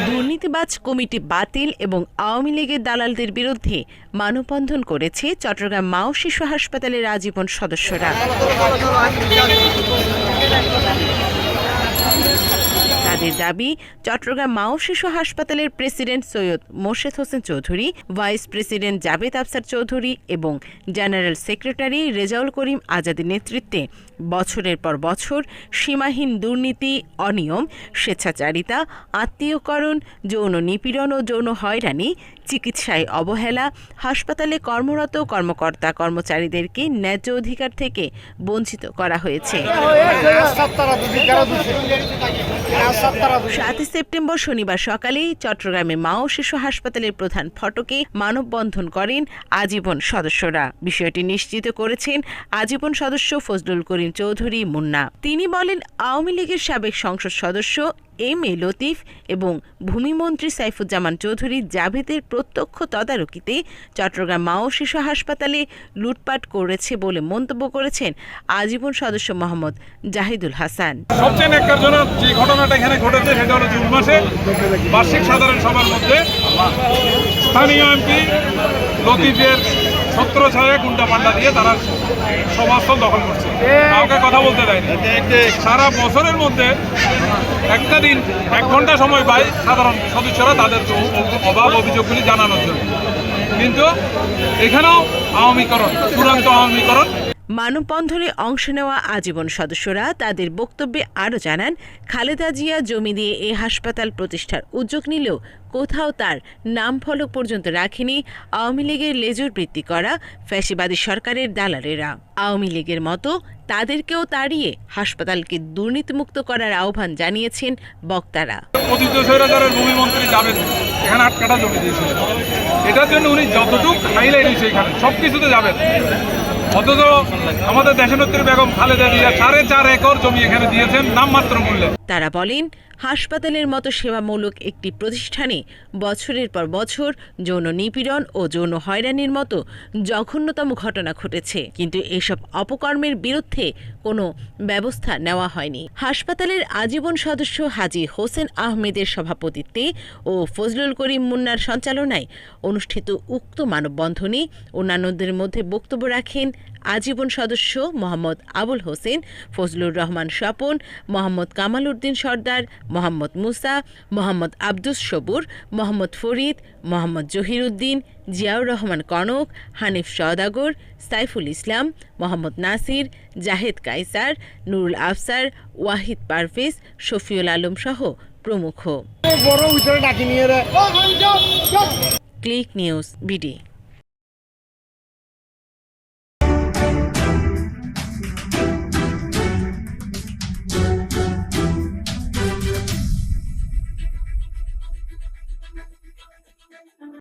দুর্নীতিবাজ কমিটি বাতিল এবং আওয়ামী লীগের দালালদের বিরুদ্ধে মানববন্ধন করেছে চট্টগ্রাম মা ও শিশু হাসপাতালের আজীবন সদস্যরা। তাদের দাবি, চট্টগ্রাম মা ও শিশু হাসপাতালের president Syed Morshed Hossain Chowdhury, vice president Jabed Afsar Chowdhury এবং জেনারেল সেক্রেটারি রেজাউল করিম আজাদের নেতৃত্বে বছরের পর বছর সীমাহীন দুর্নীতি, অনিয়ম, স্বেচ্ছাচারিতা, আত্মীয়করণ, যৌন নিপীড়ন ও যৌন হয়রানি, চিকিৎসায় অবহেলা, হাসপাতালে কর্মরত কর্মকর্তা কর্মচারীদেরকে ন্যায্য অধিকার থেকে বঞ্চিত করা হয়েছে। 7 সেপ্টেম্বর শনিবার সকালে চট্টগ্রামে মা ও শিশু হাসপাতালের প্রধান ফটকে মানববন্ধন করেন আজীবন সদস্যরা। বিষয়টি নিশ্চিত করেছেন আজীবন সদস্য ফজলুল করিম চৌধুরী মুন্না। তিনি বলেন, আওয়ামী লীগের সাবেক সংসদ সদস্য এম.এ. লতিফ এবং ভূমিমন্ত্রী সাইফুজ্জামান চৌধুরী জাভেদের প্রত্যক্ষ তদারকিতে চট্টগ্রাম মা ও শিশু হাসপাতালে লুটপাট করেছে বলে মন্তব্য করেছেন আজীবন সদস্য মোহাম্মদ জাহিদুল হাসান। সবচেয়ে ন্যাক্কারজনক যে ঘটনাটা এখানে ঘটেছে সেটা হলো জুন মাসে বার্ষিক সাধারণ সভার মধ্যে স্থানীয় এমপি লতিফের ছত্রছায়া গুন্ডা পান্ডা দিয়ে তারা সভাস্থল দখল করছে, কাউকে কথা বলতে দেয়নি। সারা বছরের মধ্যে একটা দিন 1 ঘন্টা সময় পায় সাধারণ সদস্যরা তাদের অভাব অভিযোগগুলি জানানোর জন্য, কিন্তু এখানেও আওয়ামীকরণ, চূড়ান্ত আওয়ামীকরণ। মানববন্ধনে অংশ নেওয়া আজীবন সদস্যরা তাদের বক্তব্যে আরও জানান, খালেদা জিয়া জমি দিয়ে এই হাসপাতাল প্রতিষ্ঠার উদ্যোগ নিলেও কোথাও তার নাম ফলক পর্যন্ত রাখেনি আওয়ামী লীগের লেজুর বৃত্তি করা ফ্যাসিবাদী সরকারের দালালেরা। আওয়ামী লীগের মতো তাদেরকেও তাড়িয়ে হাসপাতালকে দুর্নীতিমুক্ত করার আহ্বান জানিয়েছেন বক্তারা। অতীত স্বৈরাচারের ভূমিমন্ত্রী যাবেন এখানে 8 কাঠা জমি দিয়েছিলেন, এটার জন্য উনি যতটুকু হাইলাইট হয়েছে এখানে সবকিছুতে যাবেন, অথচ আমাদের দেশনেত্রী বেগম খালেদা জিয়া 4.5 একর জমি এখানে দিয়েছেন নামমাত্র মূল্যে। তারা বলেন, হাসপাতালের মতো সেবামূলক একটি প্রতিষ্ঠানে বছরের পর বছর যৌন নিপীড়ন ও যৌন হয়রানির মতো জঘন্যতম ঘটনা ঘটেছে, কিন্তু এসব অপকর্মের বিরুদ্ধে কোনো ব্যবস্থা নেওয়া হয়নি। হাসপাতালের আজীবন সদস্য হাজী হোসেন আহমেদের সভাপতিত্বে ও ফজলুল করিম মুন্নার সঞ্চালনায় অনুষ্ঠিত উক্ত মানববন্ধনে অন্যান্যদের মধ্যে বক্তব্য রাখেন আজীবন সদস্য মোহাম্মদ আবুল হোসেন, ফজলুর রহমান স্বপন, মোহাম্মদ কামাল উদ্দিন সর্দার, মোহাম্মদ মুসা, মোহাম্মদ আব্দুস সবুর, মোহাম্মদ ফরিদ, মোহাম্মদ জহির উদ্দিন, জিয়াউর রহমান কনক, হানিফ সওদাগর, সাইফুল ইসলাম, মোহাম্মদ নাসির, জাহেদ কায়সার, নুরুল আফসার, ওয়াহিদ পারভেজ, শফিউল আলম সহ প্রমুখ। Click news BD.